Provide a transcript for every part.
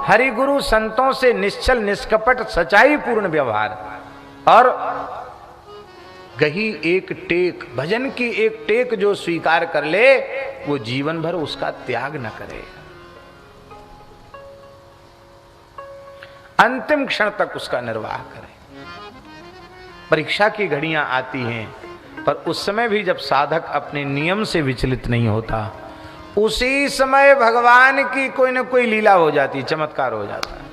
हरि गुरु संतों से निश्चल निष्कपट सच्चाई पूर्ण व्यवहार, और गही एक टेक, भजन की एक टेक जो स्वीकार कर ले वो जीवन भर उसका त्याग न करे, अंतिम क्षण तक उसका निर्वाह करे। परीक्षा की घड़ियां आती हैं, पर उस समय भी जब साधक अपने नियम से विचलित नहीं होता, उसी समय भगवान की कोई न कोई लीला हो जाती, चमत्कार हो जाता है।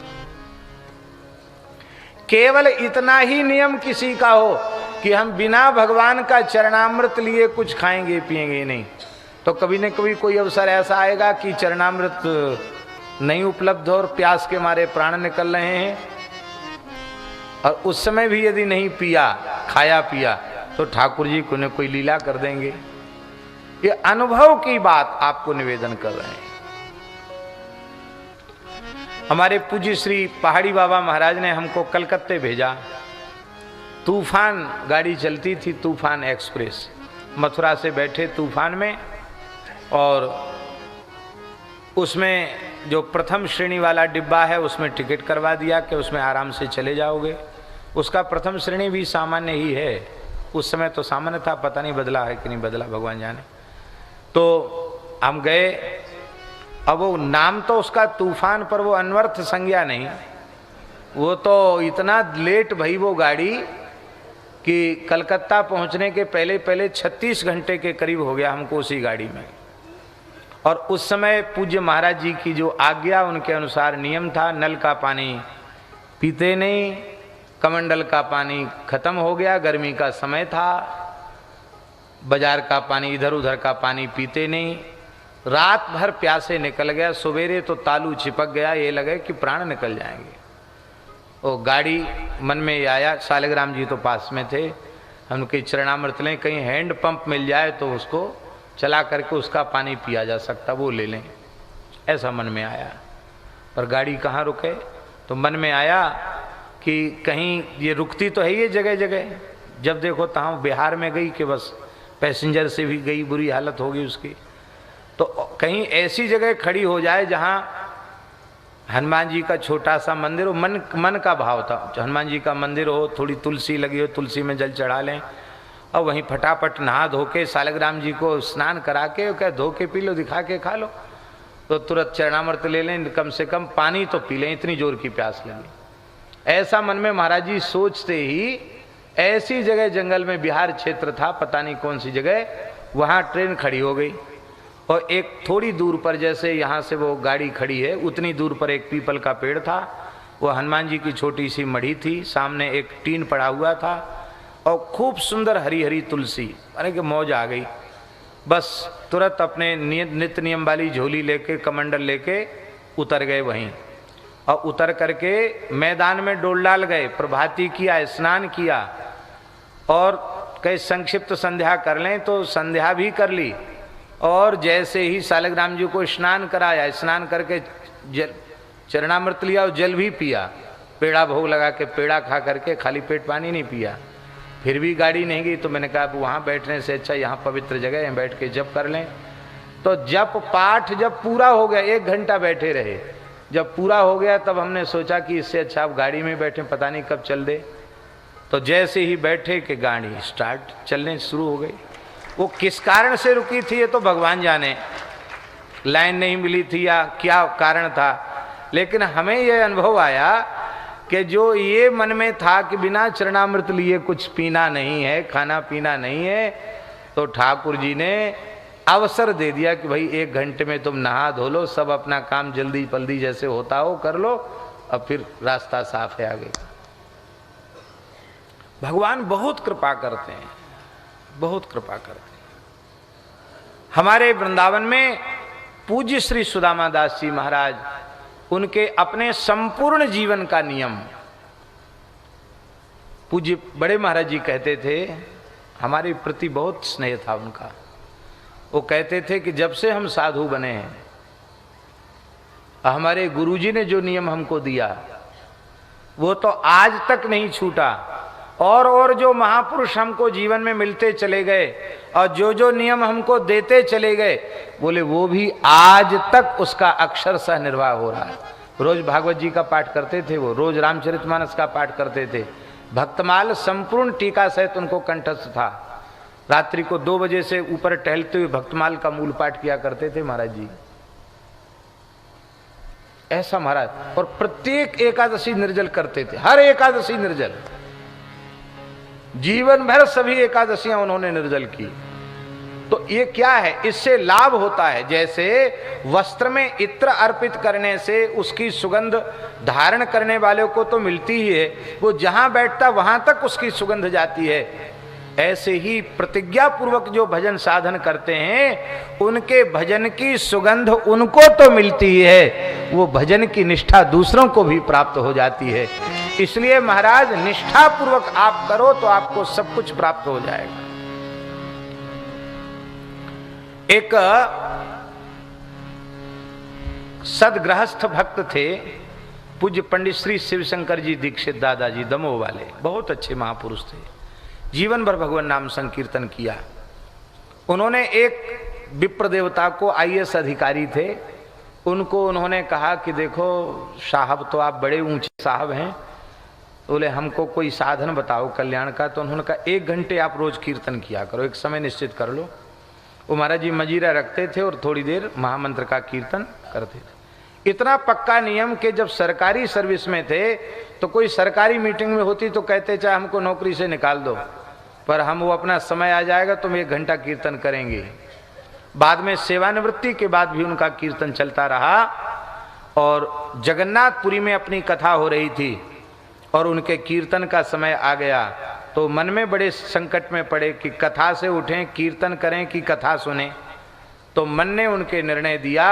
केवल इतना ही नियम किसी का हो कि हम बिना भगवान का चरणामृत लिए कुछ खाएंगे पिएंगे नहीं, तो कभी न कभी कोई अवसर ऐसा आएगा कि चरणामृत नहीं उपलब्ध हो और प्यास के मारे प्राण निकल रहे हैं, और उस समय भी यदि नहीं पिया, खाया पिया, तो ठाकुर जी को न कोई लीला कर देंगे। ये अनुभव की बात आपको निवेदन कर रहे हैं। हमारे पूज्य श्री पहाड़ी बाबा महाराज ने हमको कलकत्ते भेजा। तूफान गाड़ी चलती थी, तूफान एक्सप्रेस। मथुरा से बैठे तूफान में, और उसमें जो प्रथम श्रेणी वाला डिब्बा है उसमें टिकट करवा दिया कि उसमें आराम से चले जाओगे। उसका प्रथम श्रेणी भी सामान्य ही है, उस समय तो सामान्य था, पता नहीं बदला है कि नहीं बदला, भगवान जाने। तो हम गए। अब वो नाम तो उसका तूफान, पर वो अनवर्थ संज्ञा नहीं, वो तो इतना लेट भई वो गाड़ी कि कलकत्ता पहुंचने के पहले पहले 36 घंटे के करीब हो गया हमको उसी गाड़ी में। और उस समय पूज्य महाराज जी की जो आज्ञा, उनके अनुसार नियम था, नल का पानी पीते नहीं, कमंडल का पानी खत्म हो गया, गर्मी का समय था, बाजार का पानी, इधर उधर का पानी पीते नहीं। रात भर प्यासे निकल गया, सवेरे तो तालू चिपक गया, ये लगे कि प्राण निकल जाएंगे। वो गाड़ी मन में आया, सालिग्राम जी तो पास में थे, हम उनके चरणामृत लें, कहीं हैंड पंप मिल जाए तो उसको चला करके उसका पानी पिया जा सकता, वो ले लें, ऐसा मन में आया। पर गाड़ी कहाँ रुके, तो मन में आया कि कहीं ये रुकती तो है ये जगह जगह, जब देखो तहाँ बिहार में गई कि बस पैसेंजर से भी गई, बुरी हालत होगी उसकी। तो कहीं ऐसी जगह खड़ी हो जाए जहाँ हनुमान जी का छोटा सा मंदिर हो, मन का भाव था, हनुमान जी का मंदिर हो, थोड़ी तुलसी लगी हो, तुलसी में जल चढ़ा लें, और वहीं फटाफट नहा धो के सालिग्राम जी को स्नान करा के क्या धो के पी लो, दिखा के खा लो, तो तुरंत चरणामृत ले लें, कम से कम पानी तो पी लें, इतनी जोर की प्यास लगी। ऐसा मन में महाराज जी सोचते ही ऐसी जगह जंगल में, बिहार क्षेत्र था, पता नहीं कौन सी जगह, वहाँ ट्रेन खड़ी हो गई। और एक थोड़ी दूर पर, जैसे यहाँ से वो गाड़ी खड़ी है उतनी दूर पर एक पीपल का पेड़ था, वो हनुमान जी की छोटी सी मढ़ी थी, सामने एक टीन पड़ा हुआ था, और खूब सुंदर हरी हरी तुलसी। अरे कि मौज आ गई। बस तुरंत अपने नित्य नियम वाली झोली लेके, कमंडल लेके उतर गए वहीं, और उतर करके मैदान में डोल डाल गए, प्रभाती किया, स्नान किया, और कई संक्षिप्त संध्या कर लें तो संध्या भी कर ली। और जैसे ही सालिग्राम जी को स्नान कराया, स्नान करके चरणामृत लिया और जल भी पिया, पेड़ा भोग लगा के पेड़ा खा करके, खाली पेट पानी नहीं पिया। फिर भी गाड़ी नहीं गई, तो मैंने कहा अब वहाँ बैठने से अच्छा यहाँ पवित्र जगह है, बैठ के जप कर लें। तो जप पाठ जब पूरा हो गया, 1 घंटा बैठे रहे, जब पूरा हो गया तब हमने सोचा कि इससे अच्छा आप गाड़ी में बैठे, पता नहीं कब चल दे। तो जैसे ही बैठे कि गाड़ी स्टार्ट चलने शुरू हो गई। वो किस कारण से रुकी थी ये तो भगवान जाने, लाइन नहीं मिली थी या क्या कारण था, लेकिन हमें यह अनुभव आया कि जो ये मन में था कि बिना चरणामृत लिए कुछ पीना नहीं है, खाना पीना नहीं है, तो ठाकुर जी ने अवसर दे दिया कि भाई 1 घंटे में तुम नहा धो लो, सब अपना काम जल्दी जल्दी जैसे होता हो कर लो, अब फिर रास्ता साफ है आगे। भगवान बहुत कृपा करते हैं, बहुत कृपा करते हैं। हमारे वृंदावन में पूज्य श्री सुदामा दास जी महाराज, उनके अपने संपूर्ण जीवन का नियम, पूज्य बड़े महाराज जी कहते थे, हमारे प्रति बहुत स्नेह था उनका। वो कहते थे कि जब से हम साधु बने हैं, हमारे गुरुजी ने जो नियम हमको दिया वो तो आज तक नहीं छूटा, और जो महापुरुष हमको जीवन में मिलते चले गए और जो नियम हमको देते चले गए, बोले वो भी आज तक उसका अक्षरशः निर्वाह हो रहा है। रोज भागवत जी का पाठ करते थे, वो रोज रामचरितमानस का पाठ करते थे। भक्तमाल संपूर्ण टीका सहित उनको कंठस्थ था। रात्रि को 2 बजे से ऊपर टहलते हुए भक्तमाल का मूल पाठ किया करते थे महाराज जी। ऐसा महाराज, और प्रत्येक एकादशी निर्जल करते थे, हर एकादशी निर्जल, जीवन भर सभी एकादशियां उन्होंने निर्जल की। तो ये क्या है, इससे लाभ होता है। जैसे वस्त्र में इत्र अर्पित करने से उसकी सुगंध धारण करने वाले को तो मिलती ही है, वो जहां बैठता वहां तक उसकी सुगंध जाती है। ऐसे ही प्रतिज्ञा पूर्वक जो भजन साधन करते हैं उनके भजन की सुगंध उनको तो मिलती है, वो भजन की निष्ठा दूसरों को भी प्राप्त हो जाती है। इसलिए महाराज निष्ठा पूर्वक आप करो तो आपको सब कुछ प्राप्त हो जाएगा। एक सदगृहस्थ भक्त थे, पूज्य पंडित श्री शिवशंकर जी दीक्षित दादाजी दमोह वाले, बहुत अच्छे महापुरुष थे। जीवन भर भगवान नाम संकीर्तन किया। उन्होंने एक विप्र देवता को, IAS अधिकारी थे, उनको उन्होंने कहा कि देखो साहब तो आप बड़े ऊंचे साहब हैं, बोले हमको कोई साधन बताओ कल्याण का। तो उन्होंने कहा 1 घंटे आप रोज कीर्तन किया करो, एक समय निश्चित कर लो। वो महाराज जी मजीरा रखते थे और थोड़ी देर महामंत्र का कीर्तन करते थे। इतना पक्का नियम कि जब सरकारी सर्विस में थे तो कोई सरकारी मीटिंग में होती तो कहते चाहे हमको नौकरी से निकाल दो, पर हम वो अपना समय आ जाएगा तो हम 1 घंटा कीर्तन करेंगे। बाद में सेवानिवृत्ति के बाद भी उनका कीर्तन चलता रहा। और जगन्नाथपुरी में अपनी कथा हो रही थी और उनके कीर्तन का समय आ गया, तो मन में बड़े संकट में पड़े कि कथा से उठें कीर्तन करें कि कथा सुने। तो मन ने उनके निर्णय दिया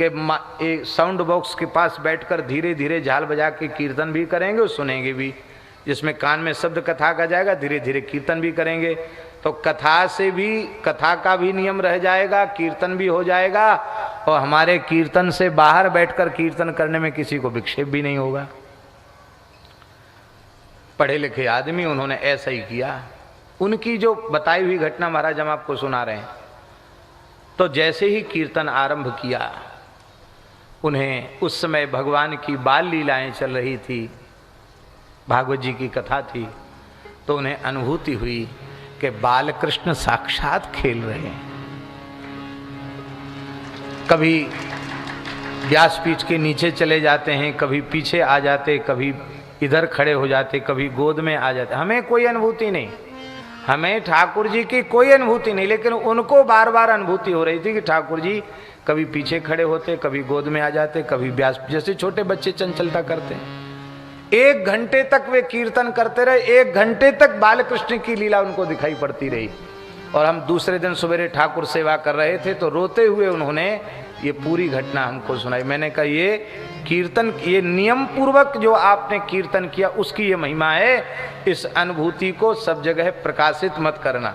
कि साउंड बॉक्स के पास बैठकर धीरे धीरे झाल बजा के कीर्तन भी करेंगे और सुनेंगे भी, जिसमें कान में शब्द कथा का जाएगा, धीरे धीरे कीर्तन भी करेंगे। तो कथा से भी, कथा का भी नियम रह जाएगा, कीर्तन भी हो जाएगा, और हमारे कीर्तन से बाहर बैठकर कीर्तन करने में किसी को विक्षेप भी नहीं होगा। पढ़े लिखे आदमी, उन्होंने ऐसा ही किया। उनकी जो बताई हुई घटना महाराज हम आपको सुना रहे हैं। तो जैसे ही कीर्तन आरंभ किया, उन्हें उस समय भगवान की बाल लीलाएं चल रही थी, भागवत जी की कथा थी, तो उन्हें अनुभूति हुई कि बाल कृष्ण साक्षात खेल रहे हैं। कभी व्यासपीठ के नीचे चले जाते हैं, कभी पीछे आ जाते, कभी इधर खड़े हो जाते, कभी गोद में आ जाते। हमें कोई अनुभूति नहीं, हमें ठाकुर जी की कोई अनुभूति नहीं, लेकिन उनको बार बार अनुभूति हो रही थी कि ठाकुर जी कभी पीछे खड़े होते, कभी गोद में आ जाते, कभी व्यास, जैसे छोटे बच्चे चंचलता करते हैं। 1 घंटे तक वे कीर्तन करते रहे, 1 घंटे तक बालकृष्ण की लीला उनको दिखाई पड़ती रही। और हम दूसरे दिन सवेरे ठाकुर सेवा कर रहे थे तो रोते हुए उन्होंने ये पूरी घटना हमको सुनाई। मैंने कहा ये कीर्तन, ये नियम पूर्वक जो आपने कीर्तन किया उसकी ये महिमा है, इस अनुभूति को सब जगह प्रकाशित मत करना,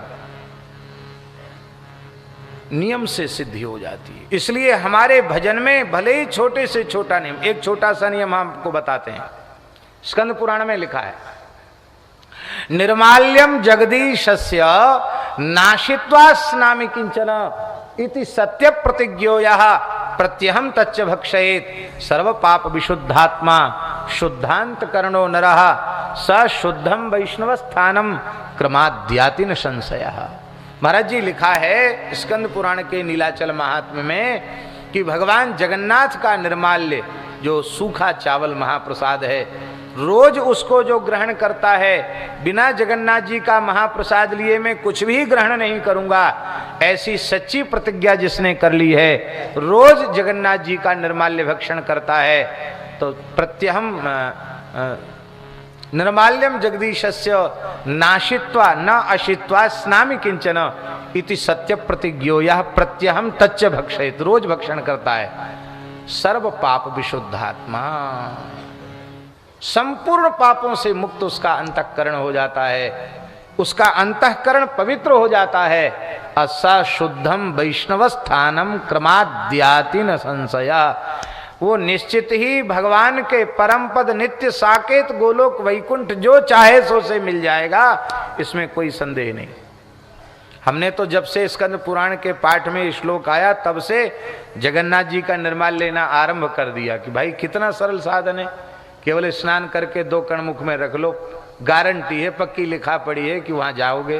नियम से सिद्धि हो जाती है। इसलिए हमारे भजन में भले ही छोटे से छोटा नियम, एक छोटा सा नियम आपको बताते हैं। स्कंद पुराण में लिखा है, निर्माल्यम जगदीशस्य नाशित्वा स्नामि किंचन इति सत्य प्रतिज्ञो यः प्रत्यहम तच्च भक्षयेत् सर्व पाप विशुद्धात्मा शुद्धांत कर्णो नरः स शुद्धम वैष्णव स्थानम क्रमाद्याति न संशयः। महाराज जी लिखा है स्कंद पुराण के नीलाचल महात्म्य में कि भगवान जगन्नाथ का निर्माल्य, जो सूखा चावल महाप्रसाद है, रोज उसको जो ग्रहण करता है, बिना जगन्नाथ जी का महाप्रसाद लिए मैं कुछ भी ग्रहण नहीं करूंगा, ऐसी सच्ची प्रतिज्ञा जिसने कर ली है, रोज जगन्नाथ जी का निर्माल्य भक्षण करता है, तो प्रत्यहम निर्माल्यम जगदीशस्य नाशित्वा न अशित्वा स्नामि किंचन इति सत्य प्रतिज्ञो यह प्रत्यहम तच्च भक्षयेत्, रोज भक्षण करता है। सर्व पाप विशुद्धात्मा, संपूर्ण पापों से मुक्त उसका अंतःकरण हो जाता है, उसका अंतःकरण पवित्र हो जाता है। असा शुद्धम वैष्णव स्थानम क्रमाद्याति न संशया, वो निश्चित ही भगवान के परम पद नित्य साकेत गोलोक वैकुंठ जो चाहे सो से मिल जाएगा, इसमें कोई संदेह नहीं। हमने तो जब से स्कंद पुराण के पाठ में श्लोक आया तब से जगन्नाथ जी का निर्माल लेना आरंभ कर दिया कि भाई कितना सरल साधन है, केवल स्नान करके 2 कण मुख में रख लो, गारंटी है, पक्की लिखा पड़ी है कि वहां जाओगे,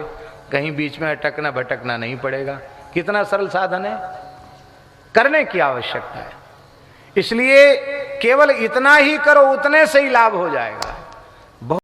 कहीं बीच में अटकना भटकना नहीं पड़ेगा। कितना सरल साधन है, करने की आवश्यकता है। इसलिए केवल इतना ही करो, उतने से ही लाभ हो जाएगा।